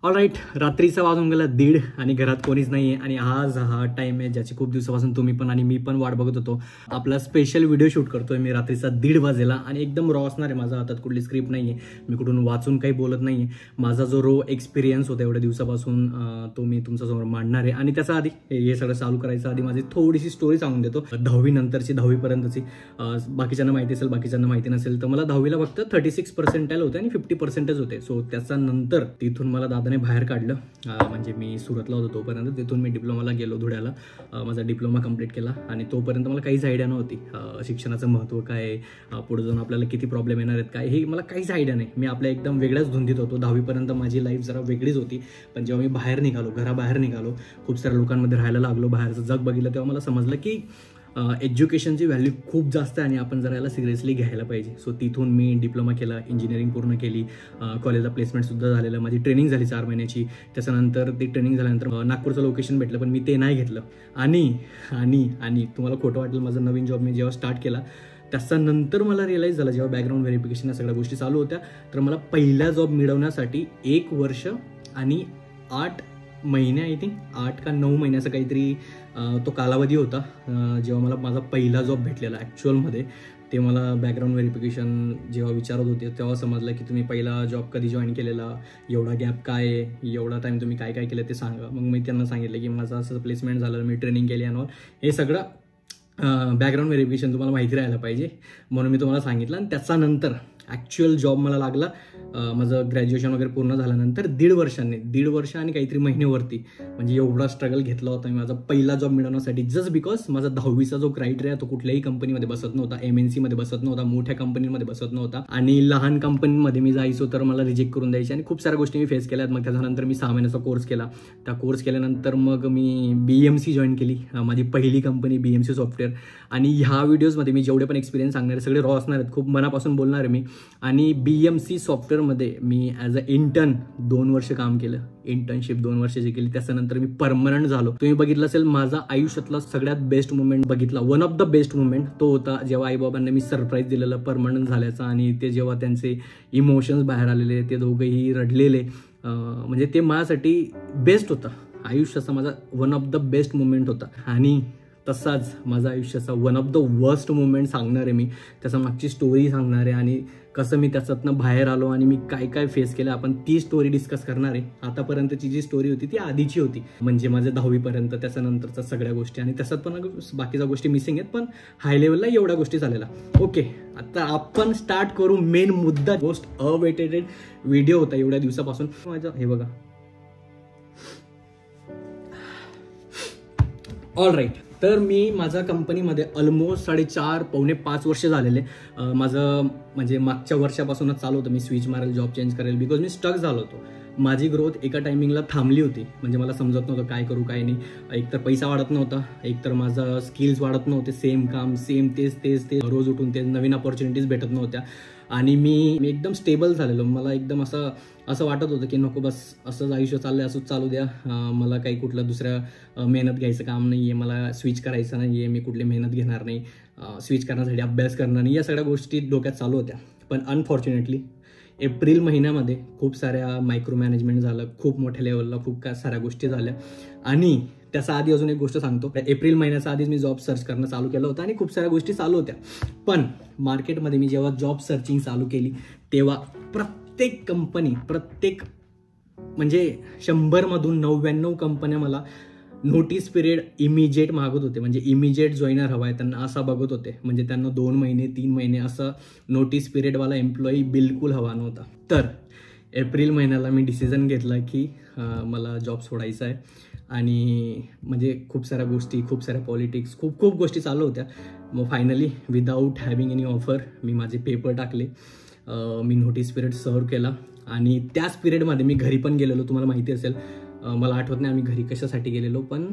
All right, रात्रीचा वाजून गेला 1:30 आणि घरात कोणीच नाही आहे. आणि आज हा टाईम आहे ज्याची खूप दिवसापासून तुम्ही पण आणि मी पण वाट बघत होतो. आपला स्पेशल व्हिडिओ शूट करतोय मी रात्रीचा 1:30 वाजेला आणि एकदम रॉ असणार आहे. माझ्या हातात कुठली स्क्रिप्ट नाही आहे, मी कुठून वाचून काही बोलत नाही आहे. माझा जो रो एक्सपिरियन्स होता एवढ्या दिवसापासून तो मी तुमच्यासमोर मांडणार आहे. आणि त्याच्या आधी हे सगळं चालू करायचं आधी माझी थोडीशी स्टोरी सांगून देतो. 10वी नंतरची, 10वीपर्यंतची. बाकीच्यांना माहिती असेल, बाकीच्यांना माहिती नसेल तर मला 10वीला फक्त 36% होते आणि 50% होते. सो त्याच्यानंतर तिथून मला दादाने बाहेर काढलं. म्हणजे मी सुरतला होतो तोपर्यंत. तिथून मी डिप्लोमाला गेलो धुळ्याला. माझा डिप्लोमा कंप्लीट केला आणि तोपर्यंत मला काहीच आयडिया नव्हती शिक्षणाचं महत्त्व काय, पुढे जाऊन आपल्याला किती प्रॉब्लेम येणार आहेत काय, हे मला काहीच आयडिया नाही. मी आपल्या एकदम वेगळ्याच धुंदीत होतो. 10वीपर्यंत माझी लाईफ जरा वेगळीच होती. पण जेव्हा मी बाहेर निघालो, घराबाहेर निघालो, खूप साऱ्या लोकांमध्ये राहायला लागलो, बाहेरचं जग बघितलं, तेव्हा मला समजलं की एज्युकेशनची व्हॅल्यू खूप जास्त आहे आणि आपण जरा याला सिरियसली घ्यायला पाहिजे. सो तिथून मी डिप्लोमा केला, इंजिनिअरिंग पूर्ण केली, कॉलेजला प्लेसमेंटसुद्धा झालेलं, माझी ट्रेनिंग झाली 4 महिन्याची. त्याच्यानंतर ती ट्रेनिंग झाल्यानंतर नागपूरचं लोकेशन भेटलं, पण मी ते नाही घेतलं. आणि आणि आणि तुम्हाला खोटं वाटेल, माझा नवीन जॉब मी जेव्हा स्टार्ट केला त्याच्यानंतर मला रिअलाईज झालं, जेव्हा बॅकग्राऊंड व्हेरिफिकेशन या सगळ्या गोष्टी चालू होत्या, तर मला पहिला जॉब मिळवण्यासाठी 1 वर्ष आणि 8 महिने, आय थिंक 8 का 9 महिन्याचा काहीतरी तो कालावधी होता. जेव्हा मला माझा पहिला जॉब भेटलेला ॲक्च्युअलमध्ये, ते मला बॅकग्राऊंड व्हेरिफिकेशन जेव्हा विचारत होते तेव्हा समजलं की तुम्ही पहिला जॉब कधी जॉईन केलेला, एवढा गॅप काय आहे, एवढा टाईम तुम्ही काय काय केलं ते सांगा. मग मी त्यांना सांगितलं की माझं असं प्लेसमेंट झालं, मी ट्रेनिंग केली आणि हे सगळं बॅकग्राऊंड व्हेरिफिकेशन तुम्हाला माहिती राहायला पाहिजे म्हणून मी तुम्हाला सांगितलं. आणि त्याच्यानंतर ॲक्च्युअल जॉब मला लागला माझं ग्रॅज्युएशन वगैरे पूर्ण झाल्यानंतर 1.5 वर्ष आणि काहीतरी महिन्यावरती. म्हणजे एवढा स्ट्रगल घेतला होता मी माझा पहिला जॉब मिळवण्यासाठी, जस्ट बिकॉज माझा 10वीचा जो क्रायटेरिया तो कुठल्याही कंपनीमध्ये बसत नव्हता, MNC मध्ये बसत नव्हता, मोठ्या कंपनीमध्ये बसत नव्हता. आणि लहान कंपनीमध्ये मी जायचो तर मला रिजेक्ट करून द्यायचे आणि खूप साऱ्या गोष्टी मी फेस केल्यात. मग त्याच्यानंतर मी 6 महिन्याचा कोर्स केला. त्या कोर्स केल्यानंतर मग मी BMC जॉईन केली, माझी पहिली कंपनी BMC सॉफ्टवेअर. आणि ह्या व्हिडिओजमध्ये मी जेवढे पण एक्सपिरियन्स सांगणार आहे सगळे रॉ असणार आहेत, खूप मनापासून बोलणार आहे मी. आणि BMC सॉफ्टवेअरमध्ये मी ॲज अ इंटर्न 2 वर्ष काम केलं, इंटर्नशिप 2 वर्षाची केली. त्याच्यानंतर मी परमनंट झालो. तुम्ही बघितलं असेल माझा आयुष्यातला सगळ्यात बेस्ट मुवमेंट बघितला, one of the best movement तो होता जेव्हा आईबाबांना मी सरप्राईज दिलेलं परमनंट झाल्याचा. आणि ते जेव्हा त्यांचे इमोशन्स बाहेर आलेले, ते दोघंही रडलेले, म्हणजे ते माझ्यासाठी बेस्ट होता. आयुष्याचा माझा one of the best movement होता. आणि तसाच माझा आयुष्याचा one of the worst movement सांगणार आहे मी, त्याचा मागची स्टोरी सांगणार आहे आणि कसं मी त्याच्यातनं बाहेर आलो आणि मी काय काय फेस केलं, आपण ती स्टोरी डिस्कस करणार आहे. आतापर्यंतची जी स्टोरी होती ती आधीची होती, म्हणजे माझ्या 10वीपर्यंत, त्याच्यानंतरच्या सगळ्या गोष्टी. आणि त्याच्यात पण बाकीच्या गोष्टी मिसिंग आहेत, पण हाय लेवलला एवढ्या गोष्टी झालेल्या. ओके, आता आपण स्टार्ट करू मेन मुद्दा. मोस्ट अवेटेड व्हिडिओ होता एवढ्या दिवसापासून माझा. हे बघा, ऑल राईट. तर मी माझ्या कंपनीमध्ये ऑलमोस्ट 4.5 पावणे 5 वर्ष झालेले. माझं म्हणजे मागच्या वर्षापासूनच चालू होतं मी स्विच मारेल, जॉब चेंज करेल, बिकॉज मी स्टक झालो होतो. माझी ग्रोथ एका टायमिंगला थांबली होती. म्हणजे मला समजत नव्हतं काय करू काय नाही. एकतर पैसा वाढत नव्हता, एकतर माझं स्किल्स वाढत नव्हते, सेम काम सेम तेच रोज उठून तेच, नवीन अपॉर्च्युनिटीज भेटत नव्हत्या. आणि मी एकदम स्टेबल झालेलो. मला एकदम असं वाटत होतं की नको बस, असंच आयुष्य चाललंय, असंच चालू द्या. मला काही कुठलं दुसऱ्या मेहनत घ्यायचं काम नाही आहे, मला स्विच करायचं नाही आहे, मी कुठली मेहनत घेणार नाही, स्विच करण्यासाठी अभ्यास करणार नाही, या सगळ्या गोष्टी डोक्यात चालू होत्या. पण अनफॉर्च्युनेटली एप्रिल महिन्यामध्ये खूप साऱ्या मायक्रो मॅनेजमेंट झालं, खूप मोठ्या लेवलला खूप साऱ्या गोष्टी झाल्या. आणि त्याचा आधी अजून एक गोष्ट सांगतो. एप्रिल महिन्याच्या आधीच मी जॉब सर्च करणं चालू केलं होतं आणि खूप साऱ्या गोष्टी चालू होत्या. पण मार्केटमध्ये मी जेव्हा जॉब सर्चिंग चालू केली तेव्हा प्रत्येक कंपनी, म्हणजे 100मधून 99 कंपन्या मला नोटीस पिरियड इमिजिएट मागत होते. म्हणजे इमिजिएट जॉईनर हवा आहे त्यांना, असा बघत होते. म्हणजे त्यांना 2 महिने 3 महिने असं नोटीस पिरियडवाला एम्प्लॉई बिलकुल हवा नव्हता. तर एप्रिल महिन्याला मी डिसिजन घेतला की मला जॉब सोडायचा आहे. आणि म्हणजे खूप साऱ्या गोष्टी, खूप साऱ्या पॉलिटिक्स, खूप गोष्टी चालू होत्या. मग finally without having any offer me माझे पेपर टाकले, मी नोटीस पिरियड सर्व केला. आणि त्याच पिरियडमध्ये मी घरी पण गेलेलो. तुम्हाला माहिती असेल, मला आठवत नाही आम्ही घरी कशासाठी गेलेलो, पण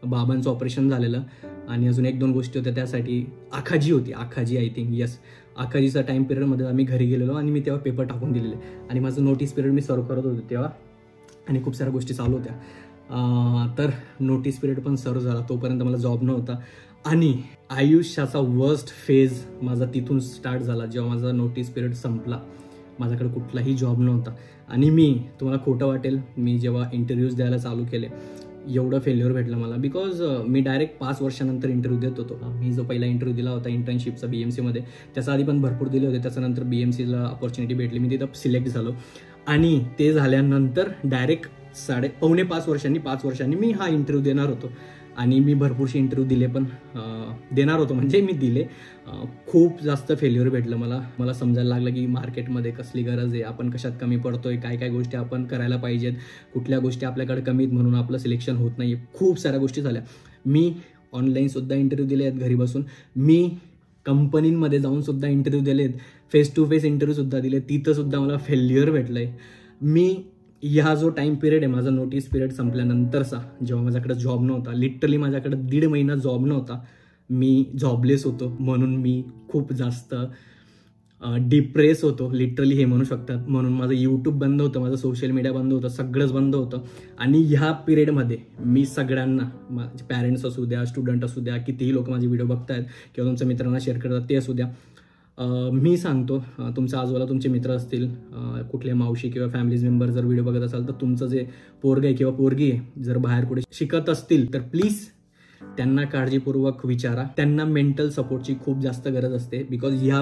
बाबांचं ऑपरेशन झालेलं आणि अजून 1-2 गोष्टी होत्या, त्यासाठी आखाजी होती, Akhaji I think, yes, आखाजीचा time पिरियडमध्ये आम्ही घरी गेलेलो आणि मी तेव्हा पेपर टाकून दिलेले. आणि माझं नोटीस पिरियड मी सर्व करत होतो तेव्हा आणि खूप साऱ्या गोष्टी चालू होत्या. तर नोटीस पिरियड पण सर्व झाला, तोपर्यंत मला जॉब नव्हता. आणि आयुष्याचा वर्स्ट फेज माझा तिथून स्टार्ट झाला जेव्हा माझा नोटीस पिरियड संपला. माझ्याकडे कुठलाही जॉब नव्हता. आणि मी तुम्हाला खोटं वाटेल, मी जेव्हा इंटरव्ह्यूज द्यायला चालू केले एवढं फेल्युअर भेटलं मला, बिकॉज मी डायरेक्ट 5 वर्षानंतर इंटरव्ह्यू देत होतो. मी जो पहिला इंटरव्ह्यू दिला होता इंटर्नशिपचा BMCमध्ये, त्याचा आधी पण भरपूर दिले होते. त्याच्यानंतर BMCला अपॉर्च्युनिटी भेटली, मी तिथं सिलेक्ट झालो. आणि ते झाल्यानंतर डायरेक्ट 4.5 वर्षांनी 5 वर्षांनी मी हा इंटरव्ह्यू देणार होतो. आणि मी भरपूरसे इंटरव्ह्यू दिले, पण देणार होतो म्हणजे मी दिले. खूप जास्त फेल्युअर भेटलं मला समजायला लागलं की मार्केटमध्ये कसली गरज आहे, आपण कशात कमी पडतोय, काय काय गोष्टी आपण करायला पाहिजेत, कुठल्या गोष्टी आपल्याकडे कमीत म्हणून आपलं सिलेक्शन होत नाही. खूप साऱ्या गोष्टी झाल्या. मी ऑनलाईनसुद्धा इंटरव्ह्यू दिले आहेत घरी बसून, मी कंपनीमध्ये जाऊन सुद्धा इंटरव्ह्यू दिलेत, फेस टू फेस इंटरव्ह्यूसुद्धा दिले, तिथंसुद्धा मला फेल्युअर भेटलं आहे. मी ह्या जो टाईम पिरियड आहे माझा नोटीस पिरियड संपल्यानंतरचा, जेव्हा माझ्याकडे जॉब नव्हता, लिटरली माझ्याकडे 1.5 महिना जॉब नव्हता, मी जॉबलेस होतो, म्हणून मी खूप जास्त डिप्रेस होतो, लिटरली हे म्हणू शकतात. म्हणून माझं यूट्यूब बंद होतं, माझं सोशल मीडिया बंद होतं, सगळंच बंद होतं. आणि ह्या पिरियडमध्ये मी सगळ्यांना, माझे पॅरेंट्स असू द्या, स्टुडंट असू द्या, कितीही लोक माझे व्हिडिओ बघतायत किंवा तुमच्या मित्रांना शेअर करतात ते असू द्या, मी सांगतो, तुमच्या आजूबाजूला तुमचे मित्र असतील, कुठले मावशी किंवा फॅमिलीज मेंबर जर व्हिडिओ बघत असाल, तर तुमचं जे पोरग आहे किंवा पोरगी आहे जर बाहेर कुठे शिकत असतील तर प्लीज त्यांना काळजीपूर्वक विचारा. त्यांना मेंटल सपोर्टची खूप जास्त गरज असते. बिकॉज ह्या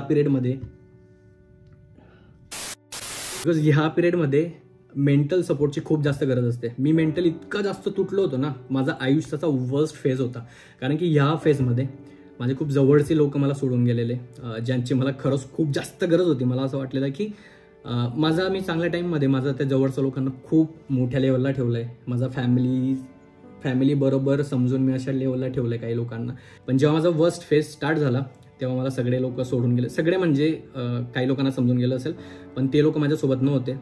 पिरियडमध्ये मेंटल सपोर्टची खूप जास्त गरज असते. मी मेंटल इतका जास्त तुटलो होतो ना, माझा आयुष्याचा वर्स्ट फेज होता. कारण की ह्या फेजमध्ये माझे खूप जवळचे लोक मला सोडून गेलेले, ज्यांची मला खरंच खूप जास्त गरज होती. मला असं वाटलेलं की मी चांगल्या टाईममध्ये माझं त्या जवळच्या लोकांना खूप मोठ्या लेवलला ठेवलं आहे. माझा फॅमिली बरोबर समजून मी अशा लेवलला ठेवलं आहे काही लोकांना. पण जेव्हा माझा वर्स्ट फेज स्टार्ट झाला तेव्हा मला सगळे लोक सोडून गेले. सगळे म्हणजे काही लोकांना समजून गेलं असेल, पण ते लोक माझ्यासोबत नव्हते.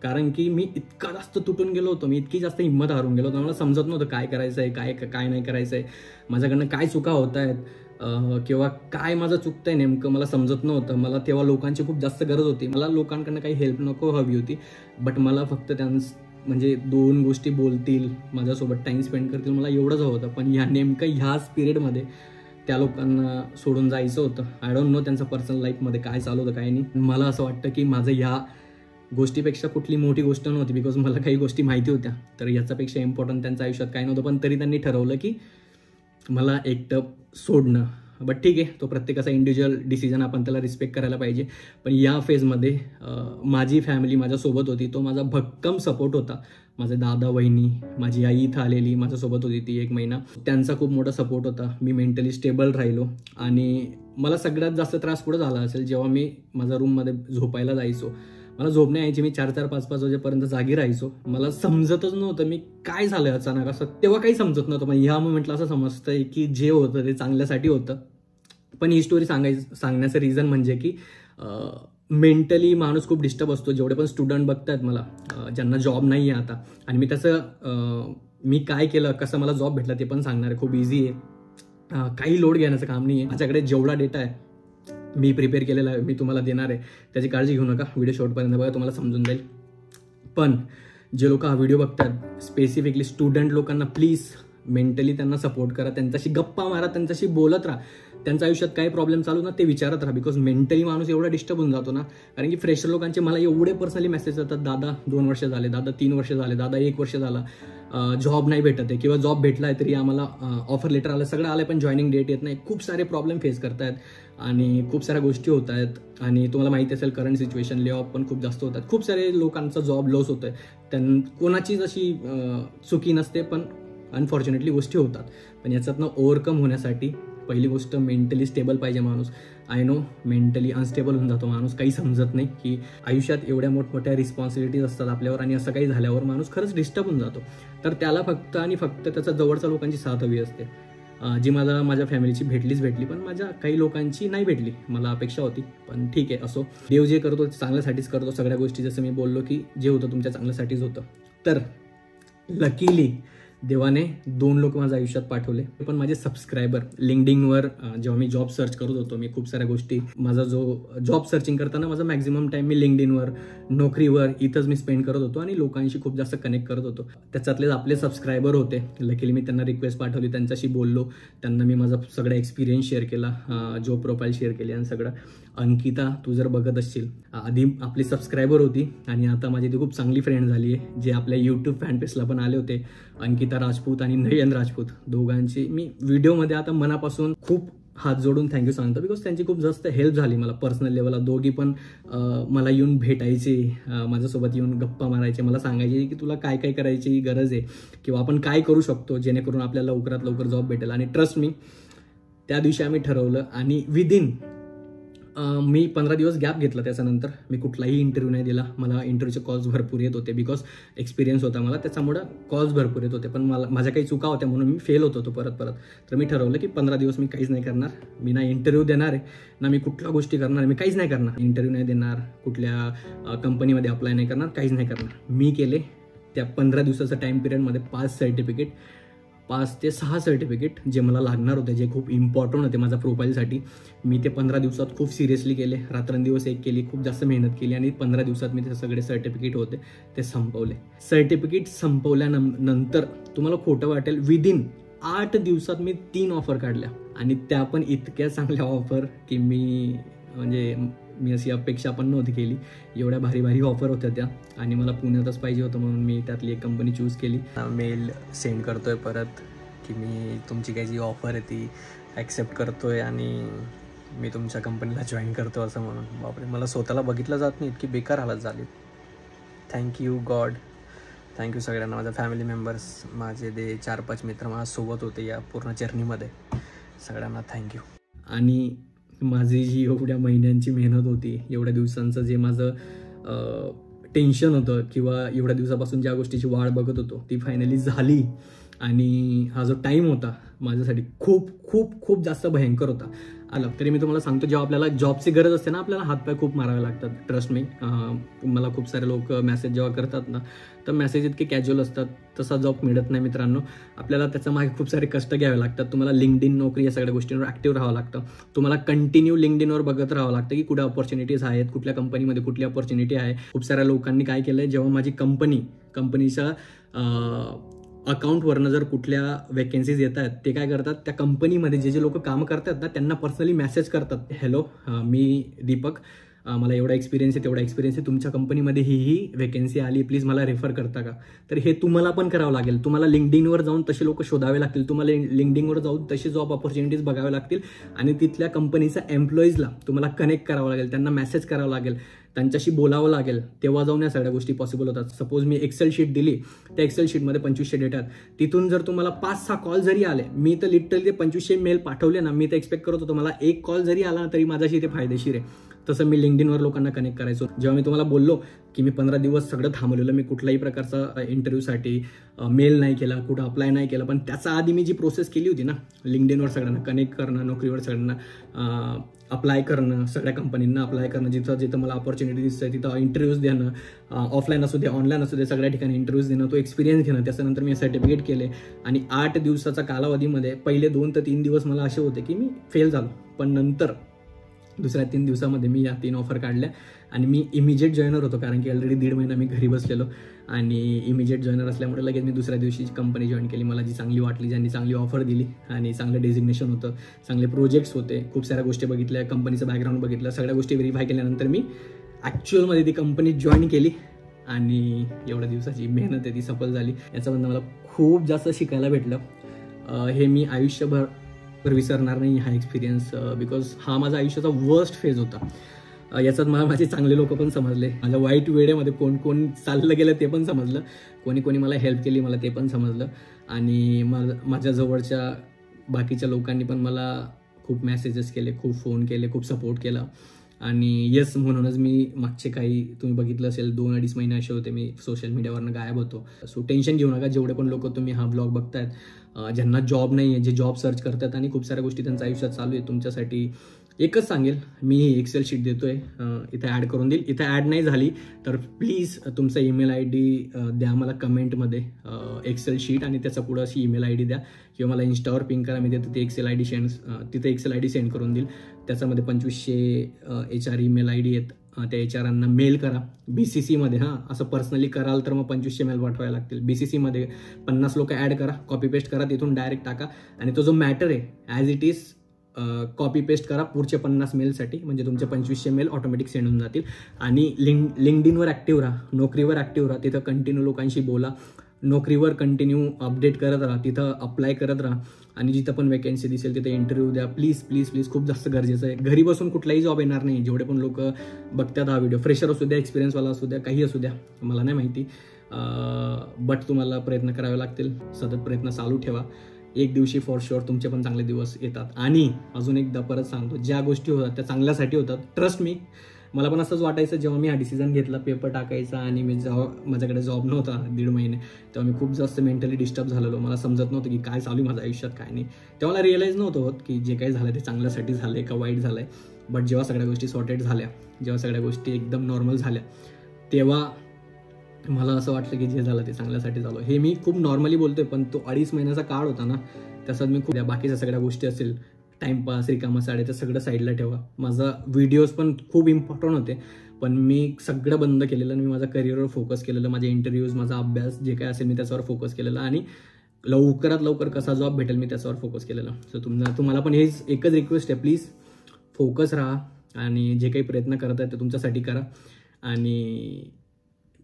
कारण की मी इतका जास्त तुटून गेलो होतो, मी इतकी जास्त हिंमत हारून गेलो होतो. मला समजत नव्हतं काय करायचं आहे, काय नाही करायचं आहे, माझ्याकडनं काय चुका होत आहेत किंवा काय माझं चुकतंय नेमकं मला समजत नव्हतं. मला तेव्हा लोकांची खूप जास्त गरज होती. मला लोकांकडनं काही हेल्प नको हवी होती, बट मला फक्त म्हणजे 2 गोष्टी बोलतील, माझ्यासोबत टाईम स्पेंड करतील, मला एवढंच हवं होतं. पण नेमकं ह्याच पिरियडमध्ये त्या लोकांना सोडून जायचं होतं. आय डोंट नो त्यांचं पर्सनल लाईफमध्ये काय चालू होतं काय नाही. मला असं वाटतं की माझं ह्या गोष्टीपेक्षा कुठली मोठी गोष्ट नव्हती, बिकॉज मला काही गोष्टी माहिती होत्या, तर याच्यापेक्षा इम्पॉर्टंट त्यांच्या आयुष्यात काय नव्हतं. पण तरी त्यांनी ठरवलं की मला एकटं सोडणं. बट ठीक आहे, तो प्रत्येकाचा इंडिव्हिज्युअल डिसिजन, आपण त्याला रिस्पेक्ट करायला पाहिजे. पण या फेजमध्ये माझी फॅमिली माझ्यासोबत होती, तो माझा भक्कम सपोर्ट होता. माझे दादा वहिनी, माझी आई इथं आलेली माझ्यासोबत होती ती 1 महिना, त्यांचा खूप मोठा सपोर्ट होता. मी मेंटली स्टेबल राहिलो. आणि मला सगळ्यात जास्त त्रास पुढे झाला असेल जेव्हा मी माझ्या रूममध्ये झोपायला जायचो. मला झोप नाही यायची, मी 4-4, 5-5 वाजेपर्यंत जागी राहायचो. मला समजतच नव्हतं मी काय झालं अचानक असं, तेव्हा काही समजत नव्हतं. पण ह्या मोमेंटला असं समजतंय की जे होतं ते चांगल्यासाठी होतं. पण ही स्टोरी सांगण्याचं रिझन म्हणजे की मेंटली माणूस खूप डिस्टर्ब असतो. जेवढे पण स्टुडंट बघतायत मला, ज्यांना जॉब नाही आहे आता, आणि मी त्याचं मी काय केलं, कसं मला जॉब भेटला ते पण सांगणार आहे. खूप इझी आहे, काही लोड घेण्याचं काम नाही आहे. माझ्याकडे जेवढा डेटा आहे मी प्रिपेअर केलेला आहे, मी तुम्हाला देणार आहे, त्याची काळजी घेऊ नका. व्हिडिओ शेवटपर्यंत बघा, तुम्हाला समजून जाईल. पण जे लोक हा व्हिडिओ बघतात, स्पेसिफिकली स्टुडंट लोकांना, प्लीज मेंटली त्यांना सपोर्ट करा, त्यांच्याशी गप्पा मारा, त्यांच्याशी बोलत राहा, त्यांच्या आयुष्यात काय प्रॉब्लेम चालू ना ते विचारत राहा. बिकॉज मेंटली माणूस एवढा डिस्टर्ब होऊन जातो ना. कारण की फ्रेशर लोकांचे मला एवढे पर्सनली मेसेज येतात, दादा 2 वर्ष झाले, दादा 3 वर्ष झाले, दादा 1 वर्ष झाला, जॉब नाही भेटत आहे, किंवा जॉब भेटला आहे तरी आम्हाला ऑफर लेटर आलं, सगळं आलं, पण जॉईनिंग डेट येत नाही. खूप सारे प्रॉब्लेम फेस करतायत आणि खूप साऱ्या गोष्टी होत आहेत. आणि तुम्हाला माहिती असेल करंट सिच्युएशन, ले ऑफ पण खूप जास्त होतात. खूप सारे लोकांचा जॉब लॉस होतोय. कोणाचीच अशी चुकी नसते, पण अनफॉर्च्युनेटली गोष्टी होतात. पण याच्यातनं ओव्हरकम होण्यासाठी पहिली गोष्ट मेंटली स्टेबल पाहिजे माणूस. आय नो मेंटली अनस्टेबल होऊन जातो माणूस, काही समजत नाही की आयुष्यात एवढ्या मोठमोठ्या रिस्पॉन्सिबिलिटीज असतात आपल्यावर, आणि असं काही झाल्यावर माणूस खरंच डिस्टर्ब होऊन जातो. तर त्याला फक्त आणि फक्त त्याच्या जवळच्या लोकांची साथ हवी असते, जी मला माझ्या फॅमिलीची भेटली, पण माझ्या काही लोकांची नाही भेटली. मला अपेक्षा होती, पण ठीक आहे, असो. देव जे करतो ते चांगल्यासाठीच करतो. सगळ्या गोष्टी जसं मी बोललो की जे होतं तुमच्या चांगल्यासाठीच होतं. तर लकीली देवाने 2 लोक माझ्या आयुष्यात पाठवले, पण माझे सबस्क्रायबर. लिंक्डइनवर जेव्हा मी जॉब सर्च करत होतो, मी खूप साऱ्या गोष्टी, माझा जो जॉब सर्चिंग करताना माझा मॅक्झिमम टाइम मी लिंक्डइनवर, नोकरीवर, इथंच मी स्पेंड करत होतो आणि लोकांशी खूप जास्त कनेक्ट करत होतो. त्याच्यातलेच आपले सबस्क्रायबर होते. लकीली मी त्यांना रिक्वेस्ट पाठवली, त्यांच्याशी बोललो, त्यांना मी माझा सगळा एक्सपिरियन्स शेअर केला, जॉब प्रोफाईल शेअर केली आणि सगळं. अंकिता, तू जर बघत असशील, आधी आपली सबस्क्रायबर होती आणि आता माझी ती खूप चांगली फ्रेंड झाली आहे, जे आपल्या यूट्यूब फॅनपेजला पण आले होते. अंकिता राजपूत आणि नयन राजपूत, दोघांची मी व्हिडिओमध्ये आता मनापासून खूप हात जोडून थँक्यू सांगतो, बिकॉज त्यांची खूप जास्त हेल्प झाली मला पर्सनल लेवलला. दोघी पण मला येऊन भेटायचे, माझ्यासोबत येऊन गप्पा मारायचे, मला सांगायचे की तुला काय काय करायची गरज आहे किंवा आपण काय करू शकतो जेणेकरून आपल्याला लवकरात लवकर जॉब भेटेल. आणि ट्रस्ट मी, त्या दिवशी आम्ही ठरवलं आणि विदिन मी 15 दिवस गॅप घेतला. त्याच्यानंतर मी कुठलाही इंटरव्ह्यू नाही दिला. मला इंटरव्ह्यूचे कॉल्स भरपूर येत होते, बिकॉज एक्सपिरियन्स होता मला, त्याच्यामुळं कॉल्स भरपूर येत होते. पण माझ्या काही चुका होत्या म्हणून मी फेल होत होतो परत. तर मी ठरवलं की 15 दिवस मी काहीच नाही करणार. मी ना इंटरव्ह्यू देणार आहे, ना मी कुठल्या गोष्टी करणार, मी काहीच नाही करणार. इंटरव्ह्यू नाही देणार, कुठल्या कंपनीमध्ये अप्लाय नाही करणार, काहीच नाही करणार. मी केले त्या 15 दिवसाच्या टाईम पिरियडमध्ये 5 ते 6 सर्टिफिकेट जे मला लागणार होते, जे खूप इम्पॉर्टंट होते माझ्या प्रोफाईलसाठी. मी ते 15 दिवसात खूप सिरियसली केले, रात्रंदिवस एक केली, खूप जास्त मेहनत केली आणि 15 दिवसात मी ते सगळे सर्टिफिकेट होते ते संपवले. सर्टिफिकेट संपवल्यानंतर तुम्हाला खोटं वाटेल, विदिन 8 दिवसात मी 3 ऑफर काढल्या आणि त्या पण इतक्या चांगल्या ऑफर की मी अशी अपेक्षा पण नव्हती केली. एवढ्या भारी भारी ऑफर होत्या त्या आणि मला पुण्यातच पाहिजे होतं म्हणून मी त्यातली एक कंपनी चूज केली. मेल सेंड करतोय परत की मी तुमची काही जी ऑफर आहे ती ॲक्सेप्ट करतोय आणि मी तुमच्या कंपनीला जॉईन करतो असं म्हणून. बापरे, मला स्वतःला बघितलं जात नाही, इतकी बेकार हालत झाली. थँक्यू गॉड, थँक्यू सगळ्यांना, माझ्या फॅमिली मेंबर्स, माझे 4-5 मित्र माझ्यासोबत होते या पूर्ण जर्नीमध्ये, सगळ्यांना थँक्यू. आणि माझी जी एवढ्या महिन्यांची मेहनत होती, एवढ्या दिवसांचं जे माझं टेन्शन होतं किंवा एवढ्या दिवसापासून ज्या गोष्टीची वाट बघत होतो ती फायनली झाली. आणि हा जो टाईम होता माझ्यासाठी खूप खूप खूप जास्त भयंकर होता. आलं तरी मी तुम्हाला सांगतो, जेव्हा आपल्याला जॉबची गरज असते ना, आपल्याला हातपाय खूप मारावे लागतात. ट्रस्ट मी, मला खूप सारे लोक मेसेज जेव्हा करतात ना, तर मेसेज इतके कॅज्युअल असतात, तसा जॉब मिळत नाही मित्रांनो. आपल्याला त्याच्या मागे खूप सारे कष्ट घ्यावे लागतात. तुम्हाला लिंक्डइन, नोकरी या सगळ्या गोष्टींवर ॲक्टिव्ह राहावं लागतं. तुम्हाला कंटिन्यू लिंक्डइनवर बघत राहावं लागतं की कुठे अपॉर्च्युनिटीज आहेत, कुठल्या कंपनीमध्ये कुठली अपॉर्च्युनिटी आहे. खूप साऱ्या लोकांनी काय केलंय, जेव्हा माझी कंपनीच्या अकाउंटवरनं जर कुठल्या वेकेन्सीज येत आहेत, ते काय करतात, त्या कंपनीमध्ये जे लोक काम करतात ना त्यांना पर्सनली मेसेज करतात, हॅलो मी दीपक, मला एवढा एक्सपिरियन्स आहे, तेवढा एक्सपिरियन्स आहे, तुमच्या कंपनीमध्ये ही वेकेन्सी आली, प्लीज मला रेफर करता का. तर हे तुम्हाला पण करावं लागेल. तुम्हाला लिंक्डइनवर जाऊन तसे लोक शोधावे लागतील, तुम्हाला लिंक्डइनवर जाऊन तशी जॉब ऑपॉर्च्युनिटीज बघावे लागतील आणि तिथल्या कंपनीच्या एम्प्लॉईजला तुम्हाला कनेक्ट करावं लागेल, त्यांना मेसेज करावं लागेल, त्यांच्याशी बोलावं लागेल, तेव्हा जाऊन या सगळ्या गोष्टी पॉसिबल होतात. सपोज मी एक्सेल शीट दिली, त्या एक्सेल शीटमध्ये 2500 डेटा आहेत, तिथून जर तुम्हाला 5-6 कॉल जरी आले, मी तर लिटरली ते 2500 मेल पाठवले ना, मी तर एक्सपेक्ट करत होतो मला 1 कॉल जरी आला ना तरी माझ्याशी ते फायदेशीर आहे. तसं मी लिंक्डइनवर लोकांना कनेक्ट करायचो. जेव्हा मी तुम्हाला बोललो की मी 15 दिवस सगळं थांबवलेलं, मी कुठल्याही प्रकारचा इंटरव्ह्यूसाठी मेल नाही केला, कुठं अप्लाय नाही केला, पण त्याचा आधी मी जी प्रोसेस केली होती ना, लिंक्डइनवर सगळ्यांना कनेक्ट करणं, नोकरीवर सगळ्यांना अप्लाय करणं, सगळ्या कंपनींना अप्लाय करणं, जिथं मला अपॉर्च्युनिटी दिसतं तिथं इंटरव्ह्यूज देणं, ऑफलाईन असू दे ऑनलाईन असू दे, सगळ्या ठिकाणी इंटरव्ह्यूज देणं, तो एक्सपिरियन्स घेणं. त्याच्यानंतर मी सर्टिफिकेट केले आणि 8 दिवसाचा कालावधीमध्ये पहिले 2 ते 3 दिवस मला असे होते की मी फेल झालो, पण नंतर दुसऱ्या 3 दिवसामध्ये मी या 3 ऑफर काढल्या आणि मी इमिजिएट जॉईनर होतो, कारण की ऑलरेडी 1.5 महिना मी घरी बसलेलो आणि इमिजिएट जॉईनर असल्यामुळे लगेच मी दुसऱ्या दिवशी कंपनी जॉईन केली. मला जी चांगली वाटली, ज्यांनी चांगली ऑफर दिली आणि चांगलं डेझिग्नेशन होतं, चांगले प्रोजेक्ट्स होते, खूप साऱ्या गोष्टी बघितल्या, कंपनीचं बॅकग्राऊंड बघितलं, सगळ्या गोष्टी व्हेरीफाय केल्यानंतर मी ॲक्च्युअलमध्ये ती कंपनी जॉईन केली आणि एवढ्या दिवसाची मेहनत आहे ती सफल झाली. याच्यामधनं मला खूप जास्त शिकायला भेटलं. हे मी आयुष्यभर विसरणार नाही हा एक्सपिरियन्स, बिकॉज हा माझा आयुष्याचा वर्स्ट फेज होता. याच्यात मला माझे चांगले लोक पण समजले, माझ्या वाईट वेळेमध्ये कोण कोण चाललं गेलं ते पण समजलं, कोणी मला हेल्प केली मला ते पण समजलं आणि माझ्या जवळच्या बाकीच्या लोकांनी पण मला खूप मेसेजेस केले, खूप फोन केले, खूप सपोर्ट केला. आणि येस, म्हणूनच मी मागचे काही तुम्ही बघितलं असेल 2-2.5 महिने असे होते मी सोशल मीडियावरनं गायब होतो. सो टेन्शन घेऊ नका, जेवढे पण लोक तुम्ही हा ब्लॉग बघतायत, ज्यांना जॉब नाही आहे, जे जॉब सर्च करतात आणि खूप साऱ्या गोष्टी त्यांच्या आयुष्यात चालू आहे, तुमच्यासाठी एकच सांगेल, मी ही एक्सेल शीट देतोय, इथे ॲड करून देईल. इथे ॲड नाही झाली तर प्लीज तुमचा ईमेल आय डी द्या मला कमेंटमध्ये, एक्सेल शीट आणि त्याचा पुढं अशी ईमेल आय डी द्या किंवा मला इन्स्टावर पिंग करा, मी तिथे एक्सेल आय डी सेंड करून देईल. त्याच्यामध्ये 2500 HR ईमेल आय डी आहेत, त्या HRांना मेल करा BCCमध्ये. असं पर्सनली कराल तर मग 2500 मेल पाठवायला लागतील. BCCमध्ये 50 लोक ॲड करा, कॉपी पेस्ट करा, तिथून डायरेक्ट टाका आणि तो जो मॅटर आहे as it is copy paste करा पुढचे 50 मेलसाठी, म्हणजे तुमचे 2500 मेल ऑटोमॅटिक सेंड होऊन जातील. आणि लिंक्डइनवर ॲक्टिव्ह राहा, नोकरीवर ॲक्टिव्ह राहा, तिथं कंटिन्यू लोकांशी बोला, नोकरीवर कंटिन्यू अपडेट करत राहा, तिथं अप्लाय करत राहा आणि जिथं पण वेकन्सी दिसेल तिथे इंटरव्ह्यू द्या. प्लीज प्लीज प्लीज, खूप जास्त गरजेचं आहे. घरी बसून कुठलाही जॉब येणार नाही. जेवढे पण लोक बघतात हा व्हिडिओ, फ्रेशर असू द्या, एक्सपिरियन्सवाला असू द्या, काही असू द्या, मला नाही माहिती, बट तुम्हाला प्रयत्न करावे लागतील. सतत प्रयत्न चालू ठेवा. एक दिवशी फॉर शुअर तुमचे पण चांगले दिवस येतात. आणि अजून एकदा परत सांगतो, ज्या गोष्टी होतात त्या चांगल्यासाठी होतात. ट्रस्ट मी, मला पण असंच वाटायचं जेव्हा मी हा डिसिजन घेतला पेपर टाकायचा आणि मी जेव्हा माझ्याकडे जॉब नव्हता 1.5 महिने, तेव्हा मी खूप जास्त मेंटली डिस्टर्ब झालेलो. मला समजत नव्हतं की काय चालू माझ्या आयुष्यात काय नाही. तेव्हा मला रिअलाईज नव्हतं होत की जे काही झालं ते चांगल्यासाठी झालंय का वाईट झालंय. बट जेव्हा सगळ्या गोष्टी सॉर्टेड झाल्या, जेव्हा सगळ्या गोष्टी एकदम नॉर्मल झाल्या, तेव्हा मला असं वाटलं की जे झालं ते चांगल्यासाठी झालं. हे मी खूप नॉर्मली बोलतोय, पण तो 2.5 महिन्याचा काळ होता ना, त्याच्यात मी खूप बाकीच्या सगळ्या गोष्टी असेल, टाइमपास, रिकामा साडे, तर सगळं साईडला ठेवा. माझा व्हिडिओज पण खूप इम्पॉर्टंट होते, पण मी सगळं बंद केलेलं आणि मी माझ्या करिअरवर फोकस केलेलं. माझे इंटरव्ह्यूज, माझा अभ्यास जे काय असेल मी त्याच्यावर फोकस केलेलं आणि लवकरात लवकर कसा जॉब भेटेल मी त्याच्यावर फोकस केलेलं. सो तुम्हाला पण हेच एकच रिक्वेस्ट आहे, प्लीज फोकस राहा आणि जे काही प्रयत्न करत आहे ते तुमच्यासाठी करा आणि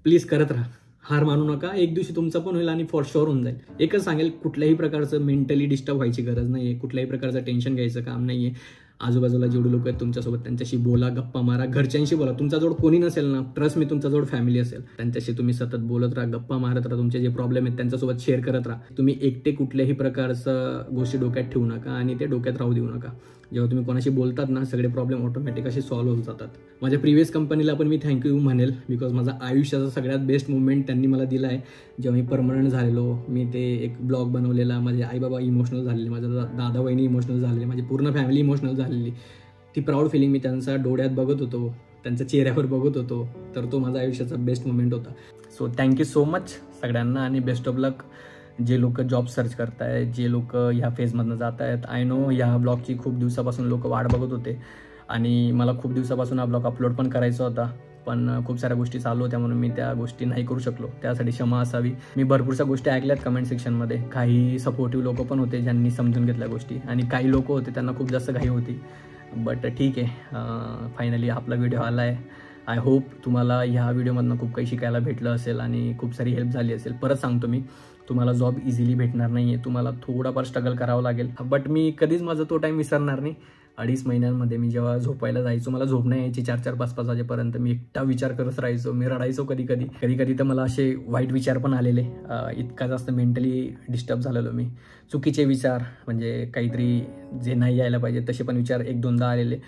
प्लीज करत राहा. हार मानू नका. एक दिवशी तुमचं पण होईल आणि फॉर शुअर होऊन जाईल. एकच सांगेल, कुठल्याही प्रकारचं मेंटली डिस्टर्ब व्हायची गरज नाही आहे, कुठल्याही प्रकारचं टेन्शन घ्यायचं काम नाही आहे. आजूबाजूला जेवढे लोक आहेत तुमच्यासोबत त्यांच्याशी बोला, गप्पा मारा, घरच्यांशी बोला. तुमच्याजवळ कोणी नसेल ना, ट्रस्ट मी, तुमच्याजवळ फॅमिली असेल, त्यांच्याशी तुम्ही सतत बोलत राहा, गप्पा मारत राहा, तुमचे जे प्रॉब्लेम आहेत त्यांच्यासोबत शेअर करत राहा. तुम्ही एकटे कुठल्याही प्रकारचं गोष्टी डोक्यात ठेवू नका आणि ते डोक्यात राहू देऊ नका. जेव्हा तुम्ही कोणाशी बोलतात ना, सगळे प्रॉब्लेम ऑटोमॅटिक असे सॉल्व्ह होत जातात. माझ्या प्रिव्हियस कंपनीला पण मी थँक्यू म्हणेल, बिकॉज माझा आयुष्याचा सगळ्यात बेस्ट मुवमेंट त्यांनी मला दिला आहे. जेव्हा मी परमनंट झालेलो, मी ते एक ब्लॉग बनवलेला, माझे आई बाबा इमोशनल झालेले, माझ्या दादा वहिनी इमोशनल झालेले, माझी पूर्ण फॅमिली इमोशनल झालेली. ती प्राऊड फिलिंग मी त्यांच्या डोळ्यात बघत होतो, त्यांच्या चेहऱ्यावर बघत होतो, तर तो माझा आयुष्याचा बेस्ट मुवमेंट होता. सो थँक्यू सो मच सगळ्यांना आणि बेस्ट ऑफ लक. जे लोक जॉब सर्च करतायत, जे लोक ह्या फेजमधनं जात आहेत, आय नो ह्या ब्लॉगची खूप दिवसापासून लोक वाट बघत होते आणि मला खूप दिवसापासून हा ब्लॉग अपलोड पण करायचा होता, पण खूप साऱ्या गोष्टी चालू होत्या म्हणून मी त्या गोष्टी नाही करू शकलो. त्यासाठी क्षमा असावी. मी भरपूरशा गोष्टी ऐकल्यात कमेंट सेक्शनमध्ये. काही सपोर्टिव्ह लोक पण होते ज्यांनी समजून घेतल्या गोष्टी आणि काही लोक होते त्यांना खूप जास्त घाई होती. बट ठीक आहे, फायनली आपला व्हिडिओ आला आहे. आय होप तुम्हाला ह्या व्हिडिओमधनं खूप काही शिकायला भेटलं असेल आणि खूप सारी हेल्प झाली असेल. परत सांगतो मी, तुम्हाला जॉब इझिली भेटणार नाही आहे, तुम्हाला थोडाफार स्ट्रगल करावं लागेल. बट मी कधीच माझा तो टाईम विसरणार नाही. 2.5 महिन्यांमध्ये मी जेव्हा झोपायला जायचो, मला झोप नाही यायची 4-4, 5-5 वाजेपर्यंत. मी एकटा विचार करत राहायचो, मी रडायचो कधी कधी तर मला असे वाईट विचार पण आलेले. इतका जास्त मेंटली डिस्टर्ब झालेलो मी. चुकीचे विचार, म्हणजे काहीतरी जे नाही यायला पाहिजे तसे पण विचार 1-2दा आलेले.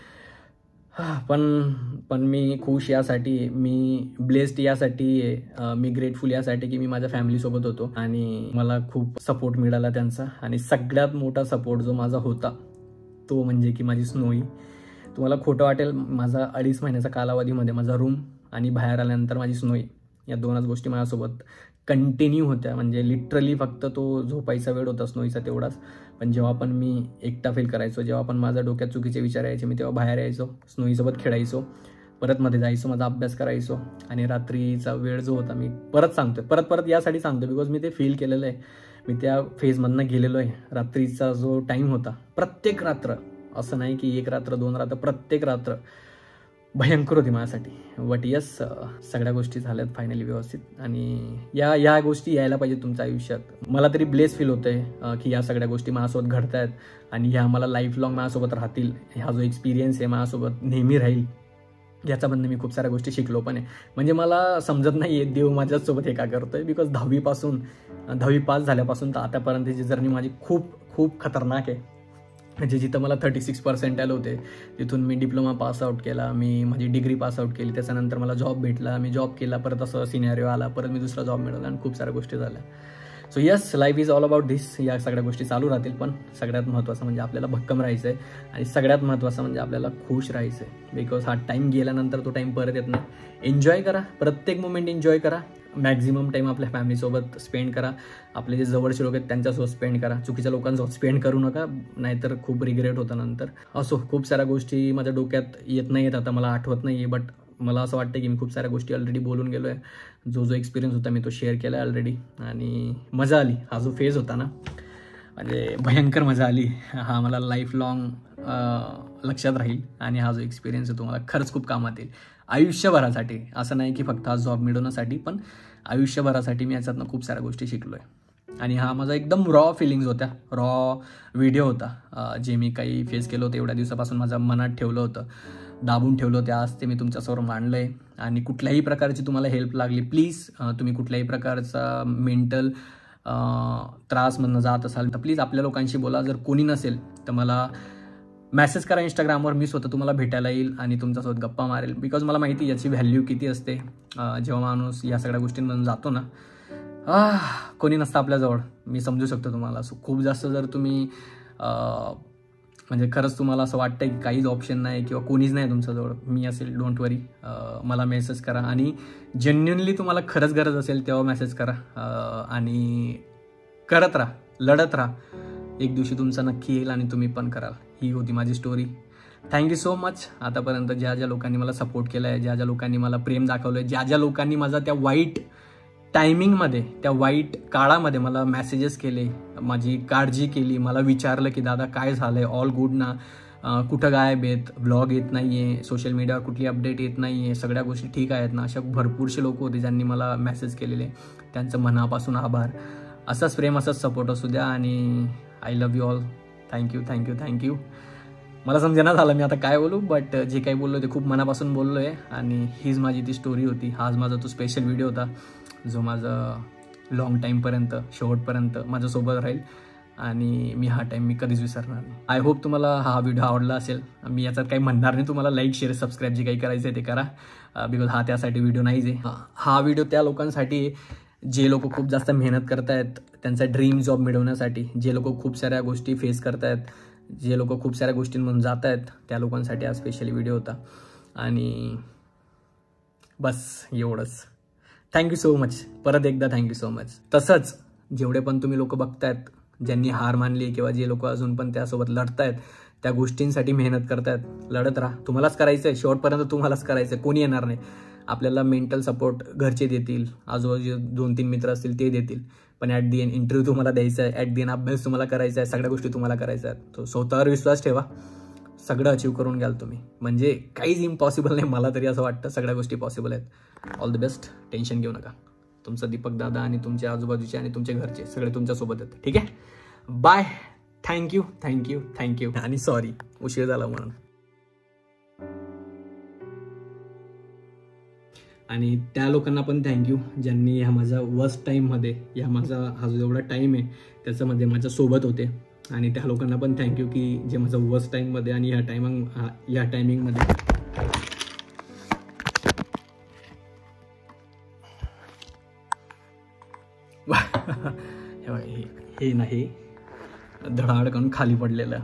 पण मी खुश यासाठी, मी ब्लेस्ड यासाठी, मी ग्रेटफुल यासाठी की मी माझ्या फॅमिलीसोबत होतो आणि मला खूप सपोर्ट मिळाला त्यांचा. आणि सगळ्यात मोठा सपोर्ट जो माझा होता तो म्हणजे की माझी स्नोई. तुम्हाला खोटं वाटेल, माझा 2.5 महिन्याचा कालावधीमध्ये माझा रूम आणि बाहेर आल्यानंतर माझी स्नोई, या दोनच गोष्टी माझ्यासोबत कंटिन्यू होत्या. म्हणजे लिटरली फक्त तो झोपायचा वेळ होता स्नोईचा तेवढाच. पण जेव्हा पण मी एकटा फील करायचो, जेव्हा पण माझ्या डोक्यात चुकीचे विचार यायचे, मी तेव्हा बाहेर यायचो, स्नोईसोबत खेळायचो, परत मध्ये जायचो, माझा अभ्यास करायचो. आणि रात्रीचा वेळ जो होता, मी परत सांगतोय, परत यासाठी सांगतो बिकॉज मी ते फील केलेलं आहे, मी त्या फेजमधनं गेलेलो आहे. रात्रीचा जो टाईम होता, प्रत्येक रात्र, असं नाही की 1 रात्र 2 रात्र, प्रत्येक रात्र भयंकर होती माझ्यासाठी. बट यस, सगळ्या गोष्टी झाल्यात फायनली व्यवस्थित आणि या गोष्टी यायला पाहिजेत तुमच्या आयुष्यात. मला तरी ब्लेस फील होतंय की या सगळ्या गोष्टी माझ्यासोबत घडत आहेत आणि ह्या मला लाईफ लॉंग माझ्यासोबत राहतील. हा जो एक्सपिरियन्स आहे माझ्यासोबत नेहमी राहील. याच्यामधनं मी खूप साऱ्या गोष्टी शिकलो पण आहे. म्हणजे मला समजत नाही आहे देव माझ्यासोबत हे का करतोय, बिकॉज 10वी पास झाल्यापासून तर आतापर्यंतची जर्नी माझी खूप खूप खतरनाक आहे. म्हणजे जिथं मला 36% आले होते, तिथून मी डिप्लोमा पासआउट केला, मी माझी डिग्री पासआउट केली, त्याच्यानंतर मला जॉब भेटला, मी जॉब केला, परत असं सिनेरिओ आला, परत मी दुसरा जॉब मिळवला आणि खूप साऱ्या गोष्टी झाल्या. So yes, life is all about this. या सगळ्या गोष्टी चालू राहतील, पण सगळ्यात महत्त्वाचं म्हणजे आपल्याला भक्कम राहायचं आहे आणि सगळ्यात महत्त्वाचं म्हणजे आपल्याला खुश राहायचं आहे. बिकॉज हा टाईम गेल्यानंतर तो टाईम परत येत नाही. एन्जॉय करा, प्रत्येक मोमेंट एन्जॉय करा. मॅक्झिमम टाईम आपल्या फॅमिलीसोबत स्पेंड करा. आपले जे जवळचे लोक आहेत त्यांच्यासोबत स्पेंड करा. चुकीच्या लोकांसोबत स्पेंड करू नका, नाहीतर खूप रिग्रेट होतं नंतर. असो, खूप साऱ्या गोष्टी माझ्या डोक्यात येत नाही आहेत आता, मला आठवत नाही आहे, बट मला असं वाटतं की मी खूप साऱ्या गोष्टी ऑलरेडी बोलून गेलो आहे. जो एक्सपिरियन्स होता मी तो शेअर केला आहे ऑलरेडी आणि मजा आली. हा जो फेज होता ना, म्हणजे भयंकर मजा आली. हा मला लाईफ लॉंग लक्षात राहील आणि हा जो एक्सपिरियन्स आहे तुम्हाला खरंच खूप कामात येईल आयुष्यभरासाठी. असं नाही की फक्त हा जॉब मिळवण्यासाठी, पण आयुष्यभरासाठी मी याच्यातनं खूप साऱ्या गोष्टी शिकलो आहे. आणि हा माझा एकदम रॉ फिलिंग्स होत्या, रॉ व्हिडिओ होता, जे मी काही फेस केलं होतं एवढ्या दिवसापासून माझ्या मनात ठेवलं होतं, दाबून ठेवलं होतं. आज ते मी तुमच्यासमोर मांडलं आहे. आणि कुठल्याही प्रकारची तुम्हाला हेल्प लागली, प्लीज तुम्ही कुठल्याही प्रकारचा मेंटल त्रासमधनं जात असाल तर प्लीज आपल्या लोकांशी बोला. जर कोणी नसेल तर मला मेसेज करा इंस्टाग्रामवर, मी स्वतः तुम्हाला भेटायला येईल आणि तुमच्यासोबत गप्पा मारेल. बिकॉज मला माहिती याची व्हॅल्यू किती असते. जेव्हा माणूस या सगळ्या गोष्टींमधून जातो ना, कोणी नसतं आपल्याजवळ, मी समजू शकतो तुम्हाला. सो खूप जास्त जर तुम्ही म्हणजे खरंच तुम्हाला असं वाटतं की काहीच ऑप्शन नाही किंवा कोणीच नाही तुमच्याजवळ, मी असेल, डोंट वरी, मला मेसेज करा. आणि जेन्युनली तुम्हाला खरंच गरज असेल तेव्हा मेसेज करा. आणि करत राहा, लढत राहा. एक दिवशी तुमचा नक्की येईल आणि तुम्ही पण कराल. ही होती माझी स्टोरी. Thank you so much. आतापर्यंत ज्या ज्या लोकांनी मला सपोर्ट केला आहे, ज्या ज्या लोकांनी मला प्रेम दाखवलं आहे, ज्या ज्या लोकांनी माझा त्या वाईट टायमिंगमध्ये, त्या वाईट काळामध्ये मला मेसेजेस केले, माझी काळजी केली, मला विचारलं की दादा काय झालं आहे, ऑल गुड ना, कुठं गायब आहेत, ब्लॉग येत नाही आहे, सोशल मीडियावर कुठली अपडेट येत नाही आहे, सगळ्या गोष्टी ठीक आहेत ना. अशा भरपूरसे लोक होते ज्यांनी मला मेसेज केलेले. त्यांचं मनापासून आभार. असंच प्रेम, असंच सपोर्ट असू द्या. आणि I love you all. Thank you thank you thank you. मला समजेना झालं मी आता काय बोलू, बट जे काही बोललो ते खूप मनापासून बोललो आहे. आणि हीच माझी ती स्टोरी होती. हाच माझा तो स्पेशल व्हिडिओ होता जो माझं लॉंग टाईमपर्यंत, शेवटपर्यंत माझ्यासोबत राहील. आणि मी हा टाईम मी कधीच विसरणार नाही. आय होप तुम्हाला हा व्हिडिओ आवडला असेल. मी याच्यात काही म्हणणार नाही तुम्हाला, लाईक शेअर सबस्क्राईब जे काही करायचं आहे ते करा, बिकॉज हा त्यासाठी व्हिडिओ नाहीच आहे. हा व्हिडिओ त्या लोकांसाठी आहे जे लोक खूप जास्त मेहनत करतायत त्यांचा ड्रीम जॉब मिळवण्यासाठी, जे लोक खूप साऱ्या गोष्टी फेस करतायत, जे लोक खूप साऱ्या गोष्टींमधून जात आहेत, त्या लोकांसाठी हा स्पेशली व्हिडिओ होता. आणि बस एवढंच. Thank you so much. परत एकदा थँक्यू सो मच. तसंच जेवढे पण तुम्ही लोक बघतायत, ज्यांनी हार मानली किंवा जे लोक अजून पण त्यासोबत लढतायत, त्या गोष्टींसाठी मेहनत करतायत, लढत राहा. तुम्हालाच करायचं आहे, शेवटपर्यंत तुम्हालाच करायचं आहे, कोणी येणार नाही. आपल्याला मेंटल सपोर्ट घरचे देतील, आजूबाजू 2-3 मित्र असतील ते देतील, पण ॲट दी एंड इंटरव्ह्यू तुम्हाला द्यायचा आहे, ॲट दी एंड अभ्यास तुम्हाला करायचा आहे, सगळ्या गोष्टी तुम्हाला करायच्या आहेत. तो स्वतःवर विश्वास ठेवा, सगळं अचीव करून घ्याल तुम्ही. म्हणजे काहीच इम्पॉसिबल नाही, मला तरी असं वाटतं सगळ्या गोष्टी पॉसिबल आहेत. All the best. टेन्शन घेऊ नका. तुमचा दीपक दादा आणि तुमच्या आजूबाजूचे आणि तुमच्या घरचे सगळे तुमच्यासोबत आहेत. ठीक आहे. बाय. Thank you thank you thank you. आणि सॉरी उशीर झाला म्हणून. आणि त्या लोकांना पण थँक्यू ज्यांनी ह्या माझा वर्स्ट टाईममध्ये, हा जो एवढा टाईम आहे त्याच्यामध्ये माझ्यासोबत होते. आणि त्या लोकांना पण थँक्यू की जे माझा वर्स्ट टाईममध्ये आणि ह्या टायमिंगमध्ये हे नाही धडाडकन खाली पडलेलं.